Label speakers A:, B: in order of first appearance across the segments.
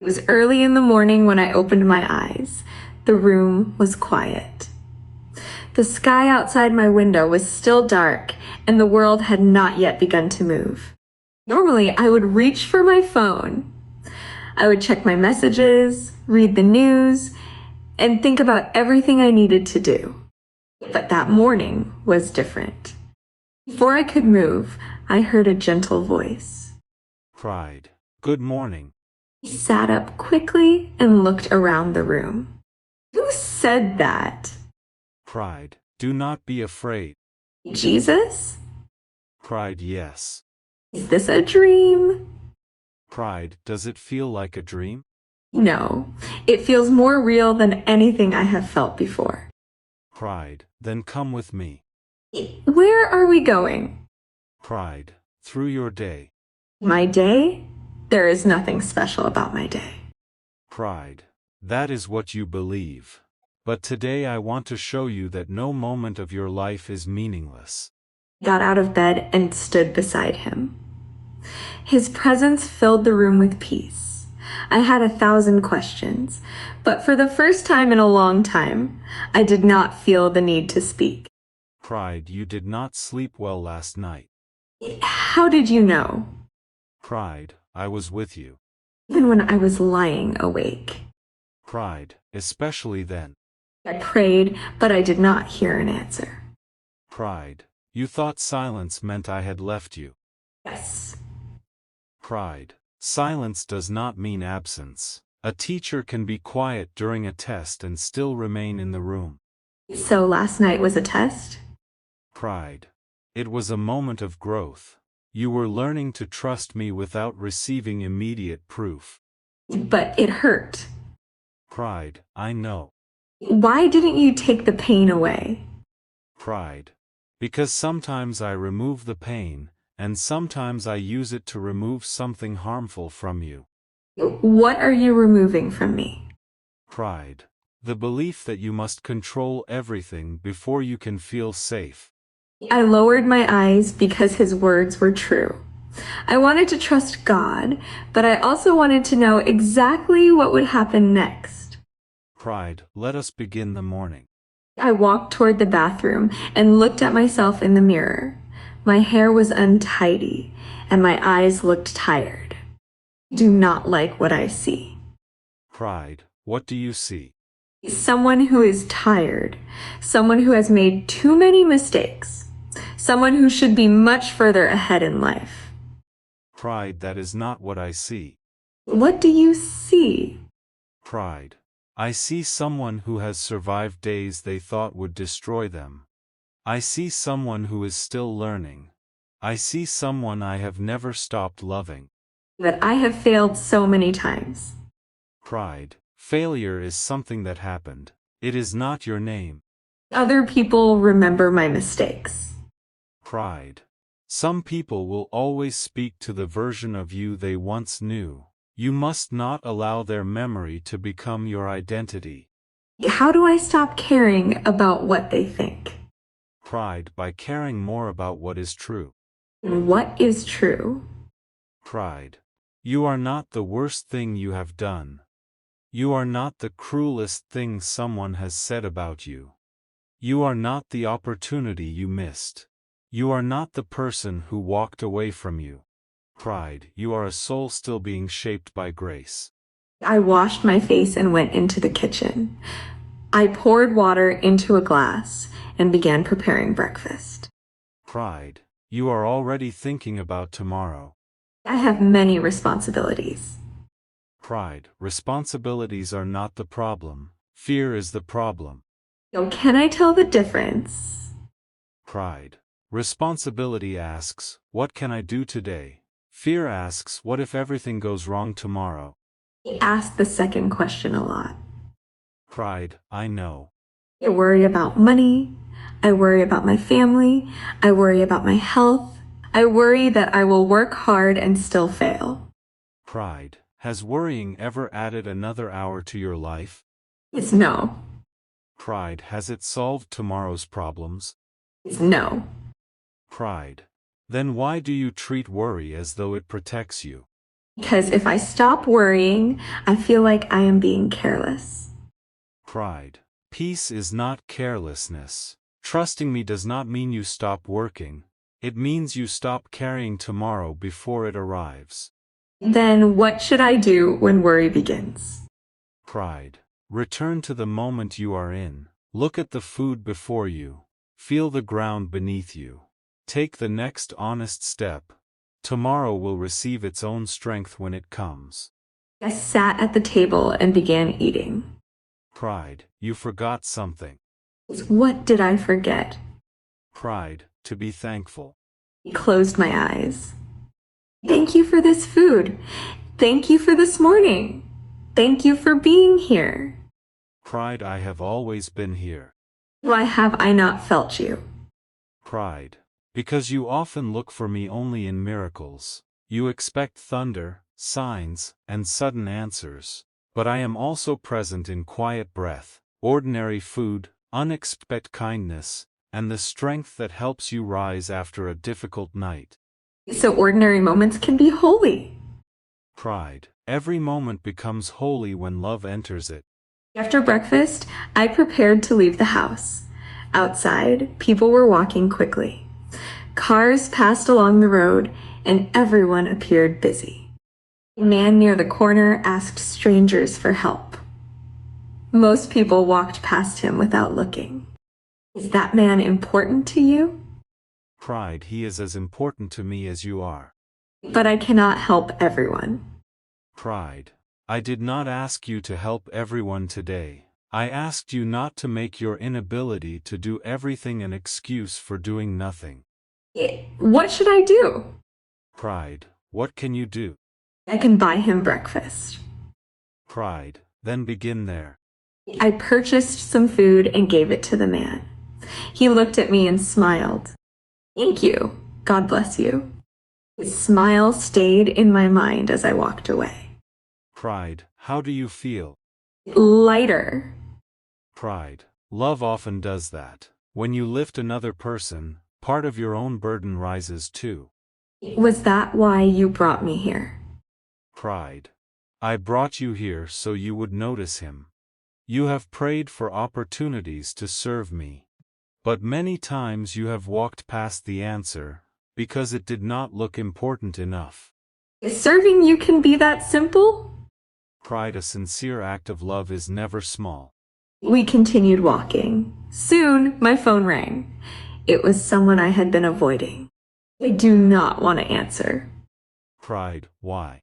A: It was early in the morning when I opened my eyes. The room was quiet. The sky outside my window was still dark, and the world had not yet begun to move. Normally, I would reach for my phone. I would check my messages, read the news, and think about everything I needed to do. But that morning was different. Before I could move, I heard a gentle voice.
B: Pride. Good morning.
A: He sat up quickly and looked around the room. Who said that?
B: Pride. Do not be afraid.
A: Jesus?
B: Pride. Yes.
A: Is this a dream?
B: Pride. Does it feel like a dream?
A: No, it feels more real than anything I have felt before.
B: Pride. Then come with me.
A: Where are we going?
B: Pride. Through your day.
A: My day? There is nothing special about my day.
B: Pride. That is what you believe. But today I want to show you that no moment of your life is meaningless.
A: I got out of bed and stood beside him. His presence filled the room with peace. I had 1,000 questions, but for the first time in a long time, I did not feel the need to speak.
B: Pride. You did not sleep well last night.
A: How did you know?
B: Pride. I was with you.
A: Even when I was lying awake.
B: Pride. Especially then.
A: I prayed, but I did not hear an answer.
B: Pride. You thought silence meant I had left you.
A: Yes.
B: Pride. Silence does not mean absence. A teacher can be quiet during a test and still remain in the room.
A: So last night was a test?
B: Pride. It was a moment of growth. You were learning to trust me without receiving immediate proof.
A: But it hurt.
B: Pride. I know.
A: Why didn't you take the pain away?
B: Pride. Because sometimes I remove the pain, and sometimes I use it to remove something harmful from you.
A: What are you removing from me?
B: Pride. The belief that you must control everything before you can feel safe.
A: I lowered my eyes because his words were true. I wanted to trust God, but I also wanted to know exactly what would happen next.
B: Pride. Let us begin the morning.
A: I walked toward the bathroom and looked at myself in the mirror. My hair was untidy, and my eyes looked tired. I do not like what I see.
B: Pride. What do you see?
A: Someone who is tired, someone who has made too many mistakes, someone who should be much further ahead in life.
B: Pride. That is not what I see.
A: What do you see?
B: Pride. I see someone who has survived days they thought would destroy them. I see someone who is still learning. I see someone I have never stopped loving.
A: That I have failed so many times.
B: Pride. Failure is something that happened. It is not your name.
A: Other people remember my mistakes.
B: Pride. Some people will always speak to the version of you they once knew. You must not allow their memory to become your identity.
A: How do I stop caring about what they think?
B: Pride. By caring more about what is true.
A: What is true?
B: Pride. You are not the worst thing you have done. You are not the cruelest thing someone has said about you. You are not the opportunity you missed. You are not the person who walked away from you. Pride. You are a soul still being shaped by grace.
A: I washed my face and went into the kitchen. I poured water into a glass and began preparing breakfast.
B: Pride. You are already thinking about tomorrow.
A: I have many responsibilities.
B: Pride. Responsibilities are not the problem. Fear is the problem.
A: So can I tell the difference?
B: Pride. Responsibility asks, what can I do today? Fear asks, what if everything goes wrong tomorrow?
A: I ask the second question a lot.
B: Pride. I know.
A: I worry about money. I worry about my family. I worry about my health. I worry that I will work hard and still fail.
B: Pride. Has worrying ever added another hour to your life?
A: It's no.
B: Pride. Has it solved tomorrow's problems?
A: It's no.
B: Pride. Then why do you treat worry as though it protects you?
A: Because if I stop worrying, I feel like I am being careless.
B: Pride. Peace is not carelessness. Trusting me does not mean you stop working. It means you stop carrying tomorrow before it arrives.
A: Then what should I do when worry begins?
B: Pride. Return to the moment you are in. Look at the food before you. Feel the ground beneath you. Take the next honest step. Tomorrow will receive its own strength when it comes.
A: I sat at the table and began eating.
B: Pride. You forgot something.
A: What did I forget?
B: Pride. To be thankful.
A: I closed my eyes. Thank you for this food. Thank you for this morning. Thank you for being here.
B: Pride. I have always been here.
A: Why have I not felt you?
B: Pride. Because you often look for me only in miracles. You expect thunder, signs, and sudden answers. But I am also present in quiet breath, ordinary food, unexpected kindness, and the strength that helps you rise after a difficult night.
A: So ordinary moments can be holy.
B: Pride. Every moment becomes holy when love enters it.
A: After breakfast, I prepared to leave the house. Outside, people were walking quickly. Cars passed along the road, and everyone appeared busy. A man near the corner asked strangers for help. Most people walked past him without looking. Is that man important to you?
B: Pride. He is as important to me as you are.
A: But I cannot help everyone.
B: Pride. I did not ask you to help everyone today. I asked you not to make your inability to do everything an excuse for doing nothing.
A: What should I do?
B: Pride. What can you do?
A: I can buy him breakfast.
B: Pride. Then begin there.
A: I purchased some food and gave it to the man. He looked at me and smiled. Thank you. God bless you. His smile stayed in my mind as I walked away.
B: Pride. How do you feel?
A: Lighter.
B: Pride. Love often does that. When you lift another person, part of your own burden rises too.
A: Was that why you brought me here?
B: Pride. I brought you here so you would notice him. You have prayed for opportunities to serve me. But many times you have walked past the answer, because it did not look important enough.
A: Serving you can be that simple?
B: Pride. A sincere act of love is never small.
A: We continued walking. Soon, my phone rang. It was someone I had been avoiding. I do not want to answer.
B: Pride. Why?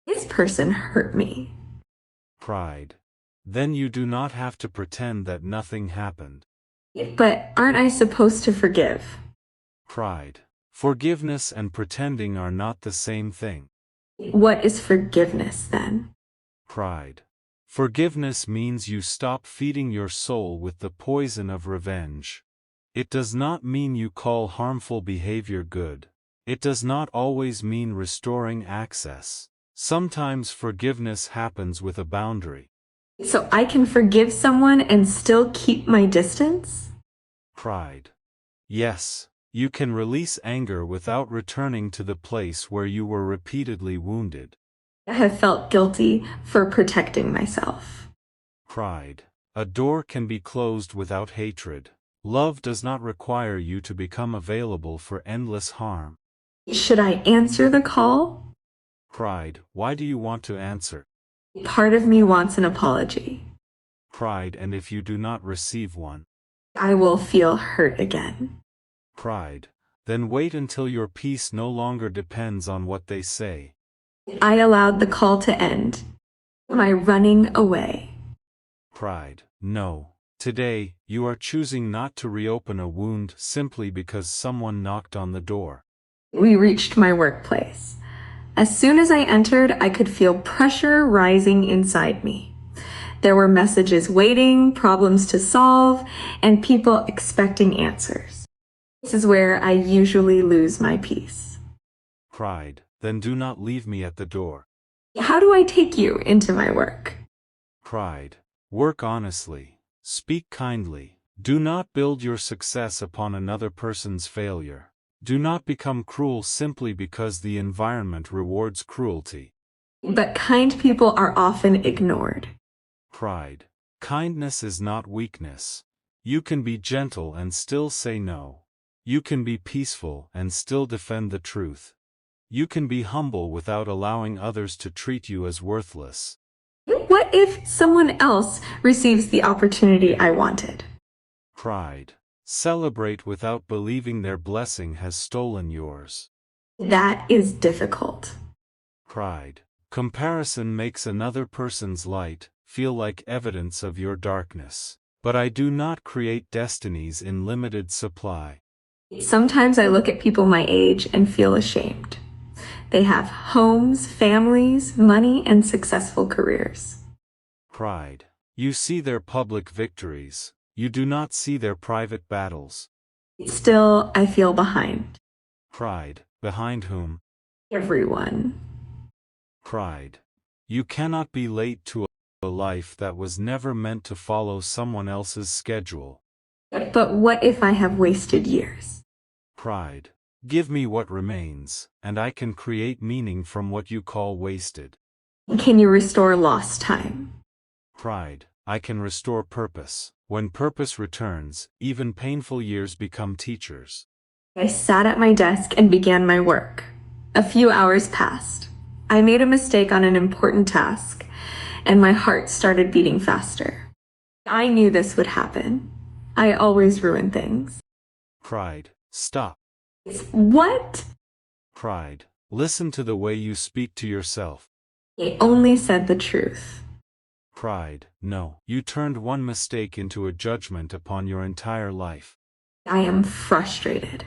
A: This person hurt me.
B: Pride. Then you do not have to pretend that nothing happened.
A: But aren't I supposed to forgive?
B: Pride. Forgiveness and pretending are not the same thing.
A: What is forgiveness then?
B: Pride. Forgiveness means you stop feeding your soul with the poison of revenge. It does not mean you call harmful behavior good. It does not always mean restoring access. Sometimes forgiveness happens with a boundary.
A: So I can forgive someone and still keep my distance?
B: Pride. Yes, you can release anger without returning to the place where you were repeatedly wounded.
A: I have felt guilty for protecting myself.
B: Pride. A door can be closed without hatred. Love does not require you to become available for endless harm.
A: Should I answer the call?
B: Pride. Why do you want to answer?
A: Part of me wants an apology.
B: Pride. And if you do not receive one?
A: I will feel hurt again.
B: Pride. Then wait until your peace no longer depends on what they say.
A: I allowed the call to end. Am I running away?
B: Pride. No. Today, you are choosing not to reopen a wound simply because someone knocked on the door.
A: We reached my workplace. As soon as I entered, I could feel pressure rising inside me. There were messages waiting, problems to solve, and people expecting answers. This is where I usually lose my peace.
B: Pride. Then do not leave me at the door.
A: How do I take you into my work?
B: Pride. Work honestly. Speak kindly. Do not build your success upon another person's failure. Do not become cruel simply because the environment rewards cruelty.
A: But kind people are often ignored.
B: Pride. Kindness is not weakness. You can be gentle and still say no. You can be peaceful and still defend the truth. You can be humble without allowing others to treat you as worthless.
A: What if someone else receives the opportunity I wanted?
B: Pride. Celebrate without believing their blessing has stolen yours.
A: That is difficult.
B: Pride. Comparison makes another person's light feel like evidence of your darkness. But I do not create destinies in limited supply.
A: Sometimes I look at people my age and feel ashamed. They have homes, families, money, and successful careers.
B: Pride. You see their public victories. You do not see their private battles.
A: Still, I feel behind.
B: Pride. Behind whom?
A: Everyone.
B: Pride. You cannot be late to a life that was never meant to follow someone else's schedule.
A: But what if I have wasted years?
B: Pride. Give me what remains, and I can create meaning from what you call wasted.
A: Can you restore lost time?
B: Pride. I can restore purpose. When purpose returns, even painful years become teachers.
A: I sat at my desk and began my work. A few hours passed. I made a mistake on an important task, and my heart started beating faster. I knew this would happen. I always ruin things.
B: Pride. Stop.
A: What?
B: Pride. Listen to the way you speak to yourself.
A: I only said the truth.
B: Pride. No. You turned one mistake into a judgment upon your entire life.
A: I am frustrated.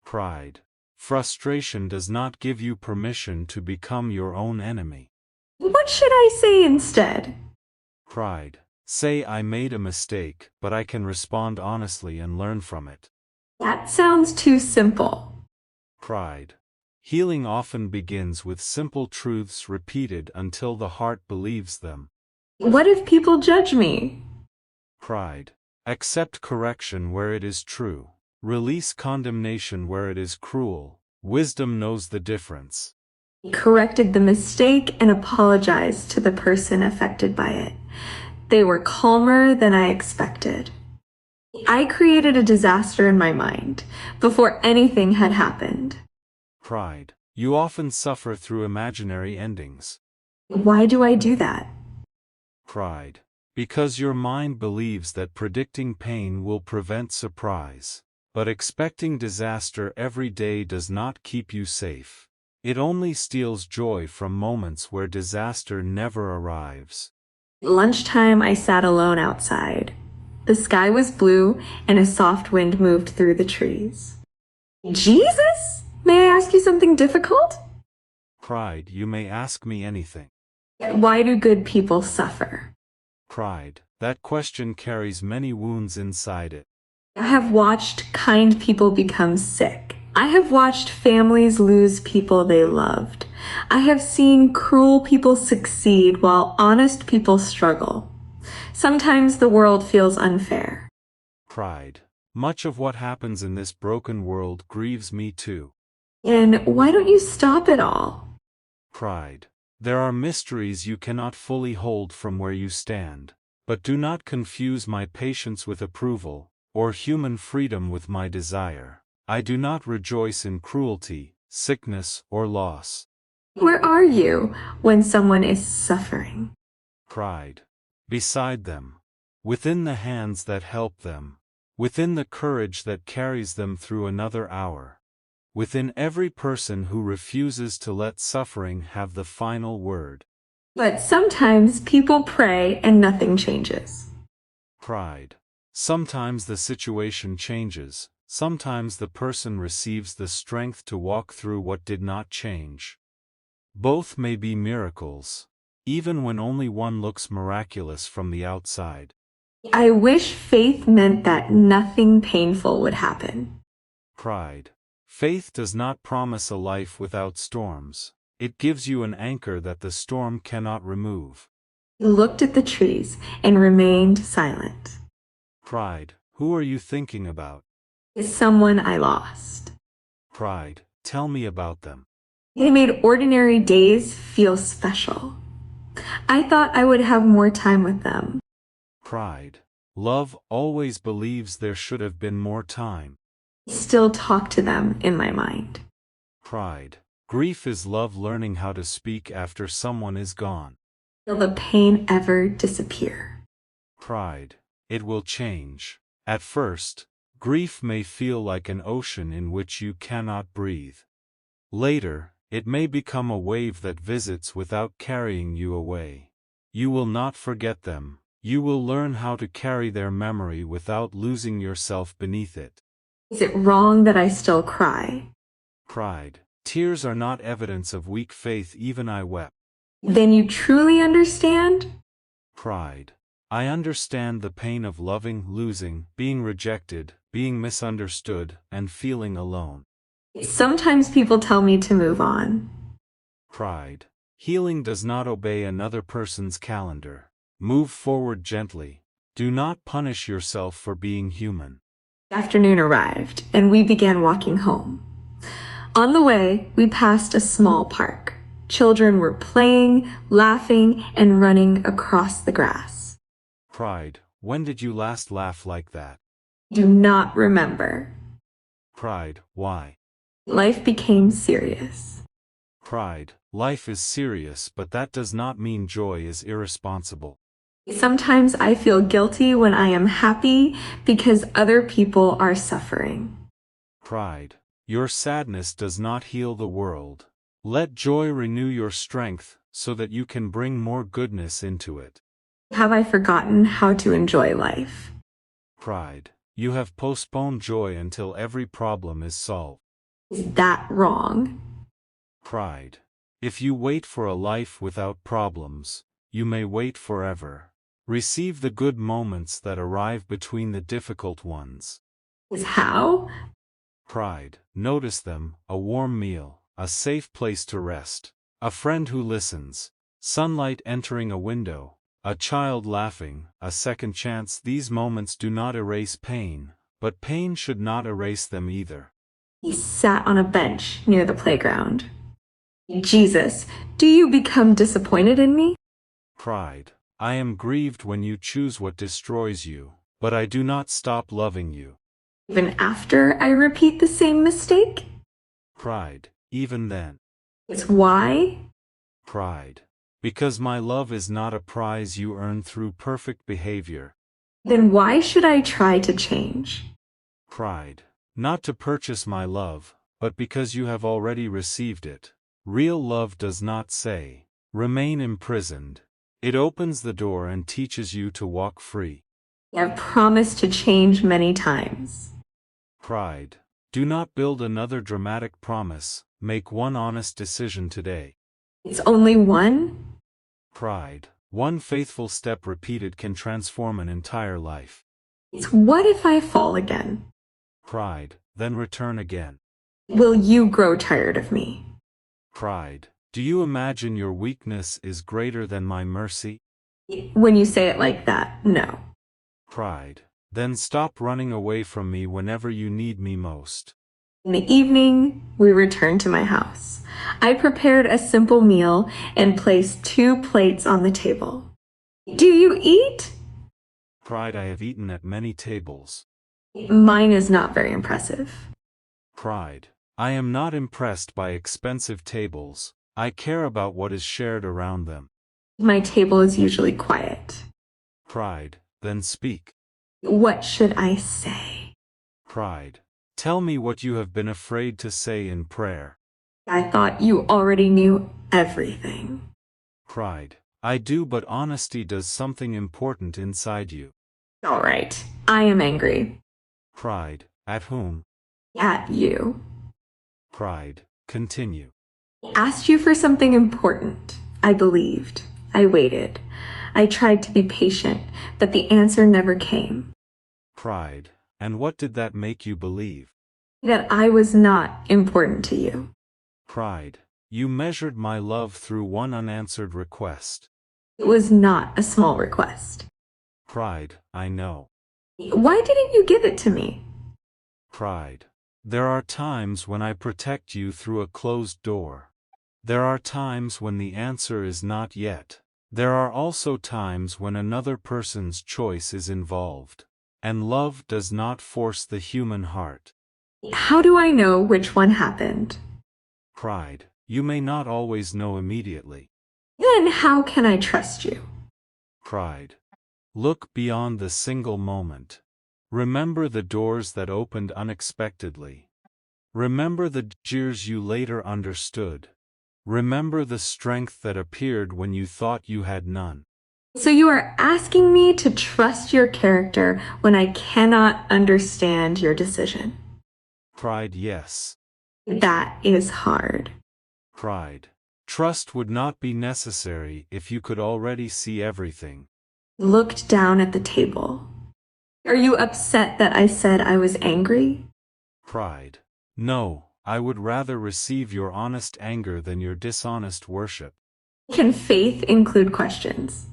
B: Pride. Frustration does not give you permission to become your own enemy.
A: What should I say instead?
B: Pride. Say I made a mistake, but I can respond honestly and learn from it.
A: That sounds too simple.
B: Pride. Healing often begins with simple truths repeated until the heart believes them.
A: What if people judge me?
B: Pride. Accept correction where it is true. Release condemnation where it is cruel. Wisdom knows the difference.
A: I corrected the mistake and apologized to the person affected by it. They were calmer than I expected. I created a disaster in my mind before anything had happened.
B: Pride. You often suffer through imaginary endings.
A: Why do I do that?
B: Pride. Because your mind believes that predicting pain will prevent surprise. But expecting disaster every day does not keep you safe. It only steals joy from moments where disaster never arrives.
A: At lunchtime, I sat alone outside. The sky was blue and a soft wind moved through the trees. Jesus? May I ask you something difficult?
B: Pride. You may ask me anything.
A: Why do good people suffer?
B: Pride. That question carries many wounds inside it.
A: I have watched kind people become sick. I have watched families lose people they loved. I have seen cruel people succeed while honest people struggle. Sometimes the world feels unfair.
B: Pride. Much of what happens in this broken world grieves me too.
A: And why don't you stop it all?
B: Pride. There are mysteries you cannot fully hold from where you stand. But do not confuse my patience with approval, or human freedom with my desire. I do not rejoice in cruelty, sickness, or loss.
A: Where are you when someone is suffering?
B: Pride. Beside them. Within the hands that help them. Within the courage that carries them through another hour. Within every person who refuses to let suffering have the final word.
A: But sometimes people pray and nothing changes.
B: Pride. Sometimes the situation changes, sometimes the person receives the strength to walk through what did not change. Both may be miracles, even when only one looks miraculous from the outside.
A: I wish faith meant that nothing painful would happen.
B: Pride. Faith does not promise a life without storms. It gives you an anchor that the storm cannot remove.
A: He looked at the trees and remained silent.
B: Pride. Who are you thinking about?
A: Is someone I lost.
B: Pride. Tell me about them.
A: They made ordinary days feel special. I thought I would have more time with them.
B: Pride. Love always believes there should have been more time.
A: I still talk to them in my mind.
B: Pride. Grief is love learning how to speak after someone is gone.
A: Will the pain ever disappear?
B: Pride. It will change. At first, grief may feel like an ocean in which you cannot breathe. Later, it may become a wave that visits without carrying you away. You will not forget them. You will learn how to carry their memory without losing yourself beneath it.
A: Is it wrong that I still cry?
B: Pride. Tears are not evidence of weak faith, even I wept.
A: Then you truly understand?
B: Pride. I understand the pain of loving, losing, being rejected, being misunderstood, and feeling alone.
A: Sometimes people tell me to move on.
B: Pride. Healing does not obey another person's calendar. Move forward gently. Do not punish yourself for being human.
A: Afternoon arrived, and we began walking home. On the way, we passed a small park. Children were playing, laughing, and running across the grass.
B: Pride. When did you last laugh like that?
A: Do not remember.
B: Pride. Why?
A: Life became serious.
B: Pride. Life is serious, but that does not mean joy is irresponsible.
A: Sometimes I feel guilty when I am happy because other people are suffering.
B: Pride. Your sadness does not heal the world. Let joy renew your strength so that you can bring more goodness into it.
A: Have I forgotten how to enjoy life?
B: Pride. You have postponed joy until every problem is solved.
A: Is that wrong?
B: Pride. If you wait for a life without problems, you may wait forever. Receive the good moments that arrive between the difficult ones.
A: Is how?
B: Pride. Notice them: a warm meal, a safe place to rest, a friend who listens, sunlight entering a window, a child laughing, a second chance. These moments do not erase pain, but pain should not erase them either.
A: He sat on a bench near the playground. Jesus, do you become disappointed in me?
B: Pride. I am grieved when you choose what destroys you, but I do not stop loving you.
A: Even after I repeat the same mistake?
B: Pride. Even then.
A: It's why?
B: Pride. Because my love is not a prize you earn through perfect behavior.
A: Then why should I try to change?
B: Pride. Not to purchase my love, but because you have already received it. Real love does not say, remain imprisoned. It opens the door and teaches you to walk free.
A: I have promised to change many times.
B: Pride. Do not build another dramatic promise, make one honest decision today.
A: It's only one?
B: Pride. One faithful step repeated can transform an entire life.
A: It's what if I fall again?
B: Pride. Then return again.
A: Will you grow tired of me?
B: Pride. Do you imagine your weakness is greater than my mercy?
A: When you say it like that, no.
B: Pride. Then stop running away from me whenever you need me most.
A: In the evening, we returned to my house. I prepared a simple meal and placed 2 plates on the table. Do you eat?
B: Pride. I have eaten at many tables.
A: Mine is not very impressive.
B: Pride. I am not impressed by expensive tables. I care about what is shared around them.
A: My table is usually quiet.
B: Pride. Then speak.
A: What should I say?
B: Pride. Tell me what you have been afraid to say in prayer.
A: I thought you already knew everything.
B: Pride. I do, but honesty does something important inside you.
A: All right, I am angry.
B: Pride. At whom?
A: At you.
B: Pride. Continue.
A: I asked you for something important. I believed. I waited. I tried to be patient, but the answer never came.
B: Pride. And what did that make you believe?
A: That I was not important to you.
B: Pride. You measured my love through one unanswered request.
A: It was not a small request.
B: Pride. I know.
A: Why didn't you give it to me?
B: Pride. There are times when I protect you through a closed door. There are times when the answer is not yet. There are also times when another person's choice is involved. And love does not force the human heart.
A: How do I know which one happened?
B: Pride. You may not always know immediately.
A: Then how can I trust you?
B: Pride. Look beyond the single moment. Remember the doors that opened unexpectedly. Remember the jeers you later understood. Remember the strength that appeared when you thought you had none.
A: So you are asking me to trust your character when I cannot understand your decision.
B: Pride. Yes.
A: That is hard.
B: Pride. Trust would not be necessary if you could already see everything.
A: Looked down at the table. Are you upset that I said I was angry?
B: Pride. No, I would rather receive your honest anger than your dishonest worship.
A: Can faith include questions?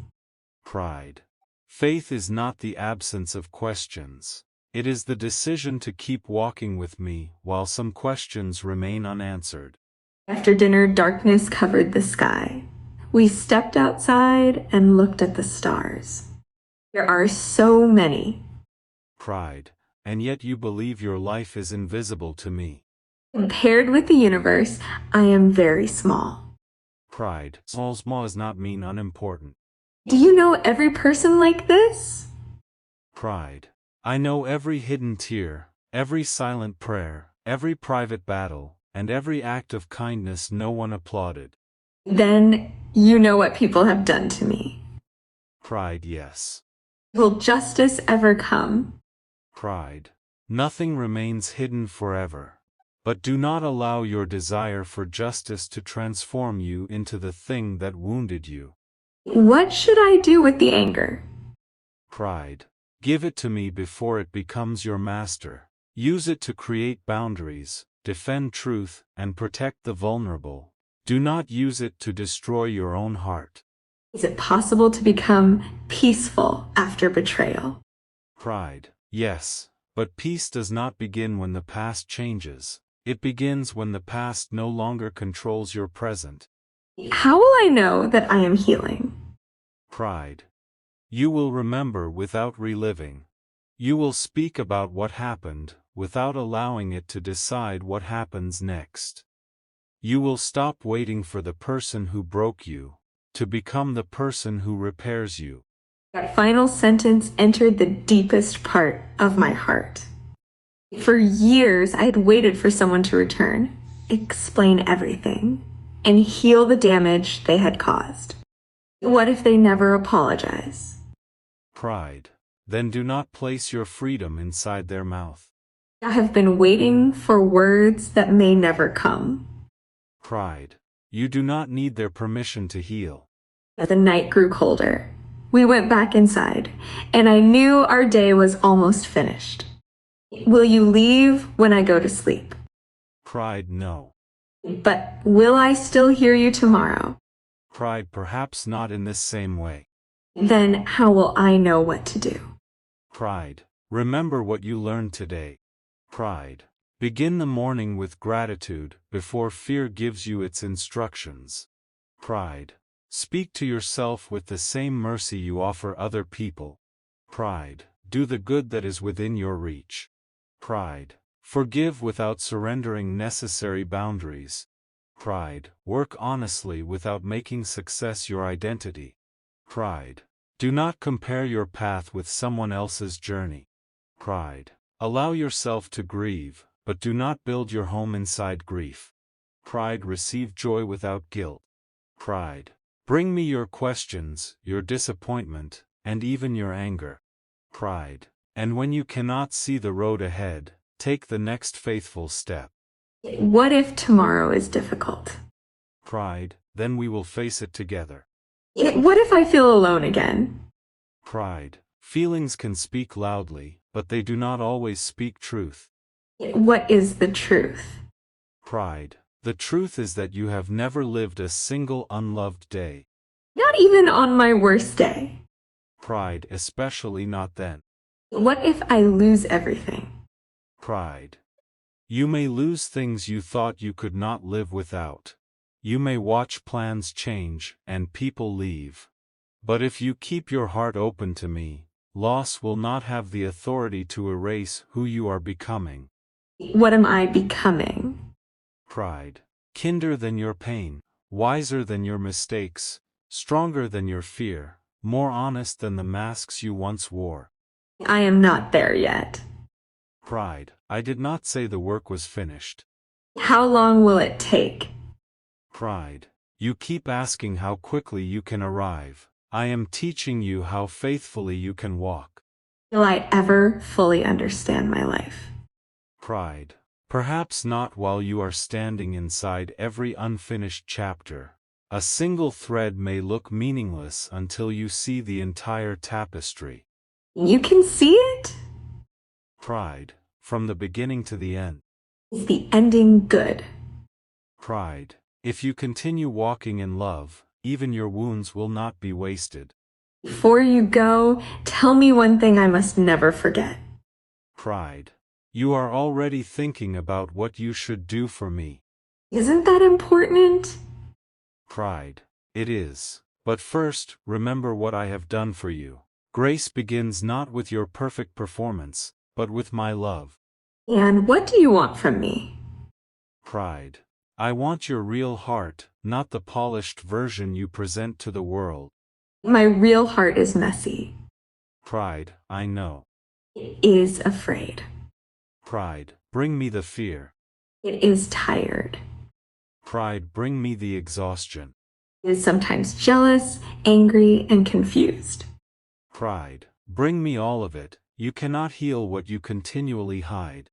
B: Pride. Faith is not the absence of questions. It is the decision to keep walking with me while some questions remain unanswered.
A: After dinner, darkness covered the sky. We stepped outside and looked at the stars. There are so many.
B: Pride. And yet you believe your life is invisible to me.
A: Compared with the universe, I am very small.
B: Pride. Small does not mean unimportant.
A: Do you know every person like this?
B: Pride. I know every hidden tear, every silent prayer, every private battle, and every act of kindness no one applauded.
A: Then you know what people have done to me.
B: Pride. Yes.
A: Will justice ever come?
B: Pride. Nothing remains hidden forever. But do not allow your desire for justice to transform you into the thing that wounded you.
A: What should I do with the anger?
B: Pride. Give it to me before it becomes your master. Use it to create boundaries, defend truth, and protect the vulnerable. Do not use it to destroy your own heart.
A: Is it possible to become peaceful after betrayal?
B: Pride. Yes, but peace does not begin when the past changes. It begins when the past no longer controls your present.
A: How will I know that I am healing?
B: Pride. You will remember without reliving. You will speak about what happened, without allowing it to decide what happens next. You will stop waiting for the person who broke you, to become the person who repairs you.
A: That final sentence entered the deepest part of my heart. For years, I had waited for someone to return, explain everything, and heal the damage they had caused. What if they never apologize?
B: Pride. Then do not place your freedom inside their mouth.
A: I have been waiting for words that may never come.
B: Pride. You do not need their permission to heal.
A: The night grew colder. We went back inside, and I knew our day was almost finished. Will you leave when I go to sleep?
B: Pride. No.
A: But will I still hear you tomorrow?
B: Pride. Perhaps not in this same way.
A: Then how will I know what to do?
B: Pride. Remember what you learned today. Pride. Begin the morning with gratitude before fear gives you its instructions. Pride. Speak to yourself with the same mercy you offer other people. Pride. Do the good that is within your reach. Pride. Forgive without surrendering necessary boundaries. Pride. Work honestly without making success your identity. Pride. Do not compare your path with someone else's journey. Pride. Allow yourself to grieve, but do not build your home inside grief. Pride. Receive joy without guilt. Pride. Bring me your questions, your disappointment, and even your anger. Pride. And when you cannot see the road ahead, take the next faithful step.
A: What if tomorrow is difficult?
B: Pride. Then we will face it together.
A: What if I feel alone again?
B: Pride. Feelings can speak loudly, but they do not always speak truth.
A: What is the truth?
B: Pride. The truth is that you have never lived a single unloved day.
A: Not even on my worst day.
B: Pride. Especially not then.
A: What if I lose everything?
B: Pride. You may lose things you thought you could not live without. You may watch plans change and people leave. But if you keep your heart open to me, loss will not have the authority to erase who you are becoming.
A: What am I becoming?
B: Pride. Kinder than your pain, wiser than your mistakes, stronger than your fear, more honest than the masks you once wore.
A: I am not there yet.
B: Pride. I did not say the work was finished.
A: How long will it take?
B: Pride. You keep asking how quickly you can arrive. I am teaching you how faithfully you can walk.
A: Will I ever fully understand my life?
B: Pride. Perhaps not while you are standing inside every unfinished chapter. A single thread may look meaningless until you see the entire tapestry.
A: You can see it?
B: Pride. From the beginning to the end.
A: Is the ending good?
B: Pride. If you continue walking in love, even your wounds will not be wasted.
A: Before you go, tell me one thing I must never forget.
B: Pride. You are already thinking about what you should do for me.
A: Isn't that important?
B: Pride. It is. But first, remember what I have done for you. Grace begins not with your perfect performance, but with my love.
A: And what do you want from me?
B: Pride. I want your real heart, not the polished version you present to the world.
A: My real heart is messy.
B: Pride. I know.
A: It is afraid.
B: Pride. Bring me the fear.
A: It is tired.
B: Pride. Bring me the exhaustion.
A: It is sometimes jealous, angry, and confused.
B: Pride. Bring me all of it. You cannot heal what you continually hide.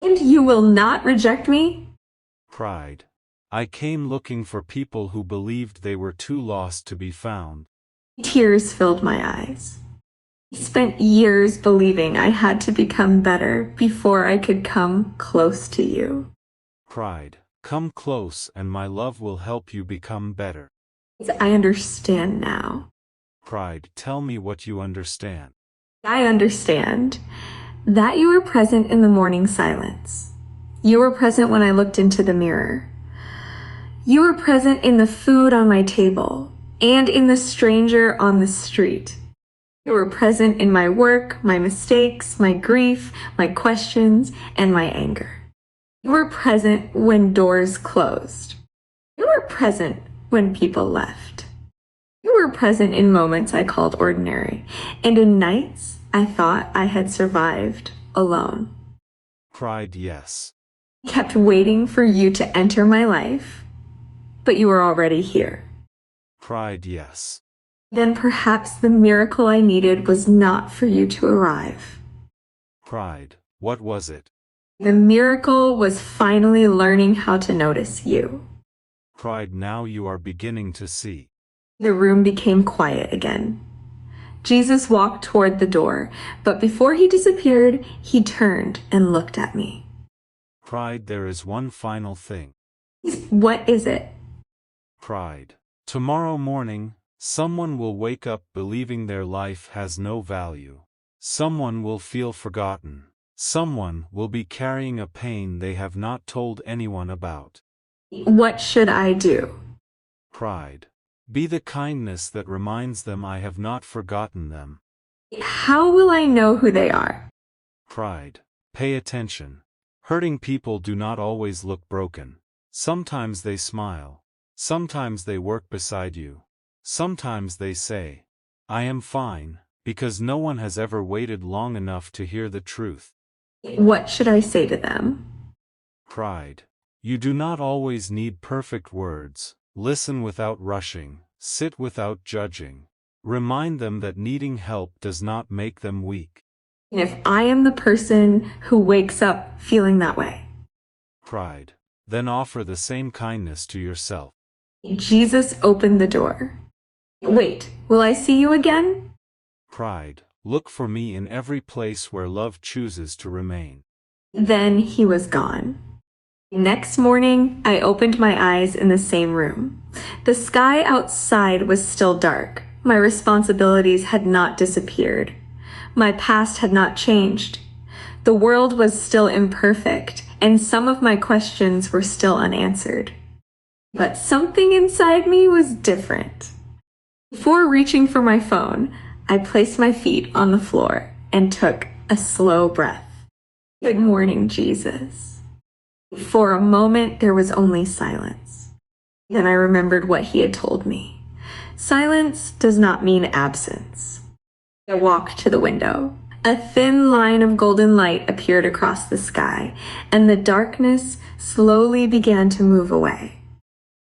A: And you will not reject me?
B: Pride. I came looking for people who believed they were too lost to be found.
A: Tears filled my eyes. I spent years believing I had to become better before I could come close to you.
B: Pride. Come close and my love will help you become better.
A: I understand now.
B: Pride. Tell me what you understand.
A: I understand that you were present in the morning silence. You were present when I looked into the mirror. You were present in the food on my table and in the stranger on the street. You were present in my work, my mistakes, my grief, my questions, and my anger. You were present when doors closed. You were present when people left. You were present in moments I called ordinary, and in nights I thought I had survived alone.
B: Pride. Yes.
A: I kept waiting for you to enter my life, but you were already here.
B: Pride. Yes.
A: Then perhaps the miracle I needed was not for you to arrive.
B: Pride. What was it?
A: The miracle was finally learning how to notice you.
B: Pride. Now you are beginning to see.
A: The room became quiet again. Jesus walked toward the door, but before he disappeared, he turned and looked at me.
B: Pride. There is one final thing.
A: What is it?
B: Pride. Tomorrow morning, someone will wake up believing their life has no value. Someone will feel forgotten. Someone will be carrying a pain they have not told anyone about.
A: What should I do?
B: Pride. Be the kindness that reminds them I have not forgotten them.
A: How will I know who they are?
B: Pride. Pay attention. Hurting people do not always look broken. Sometimes they smile. Sometimes they work beside you. Sometimes they say, I am fine, because no one has ever waited long enough to hear the truth.
A: What should I say to them?
B: Pride. You do not always need perfect words. Listen without rushing. Sit without judging. Remind them that needing help does not make them weak.
A: And if I am the person who wakes up feeling that way?
B: Pride. Then offer the same kindness to yourself.
A: Jesus opened the door. Wait, will I see you again?
B: Pride. Look for me in every place where love chooses to remain.
A: Then he was gone. Next morning, I opened my eyes in the same room. The sky outside was still dark. My responsibilities had not disappeared. My past had not changed. The world was still imperfect, and some of my questions were still unanswered. But something inside me was different. Before reaching for my phone, I placed my feet on the floor and took a slow breath. Good morning, Jesus. For a moment, there was only silence. Then I remembered what he had told me. Silence does not mean absence. I walked to the window. A thin line of golden light appeared across the sky, and the darkness slowly began to move away.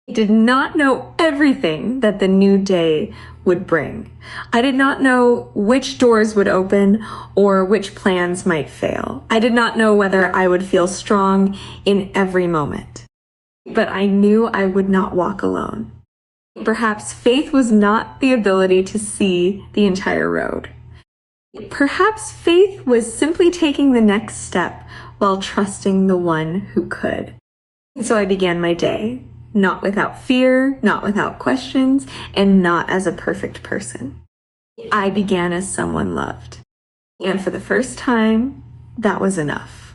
A: I did not know everything that the new day would bring. I did not know which doors would open or which plans might fail. I did not know whether I would feel strong in every moment. But I knew I would not walk alone. Perhaps faith was not the ability to see the entire road. Perhaps faith was simply taking the next step while trusting the one who could. So I began my day, not without fear, not without questions, and not as a perfect person. I began as someone loved. And for the first time, that was enough.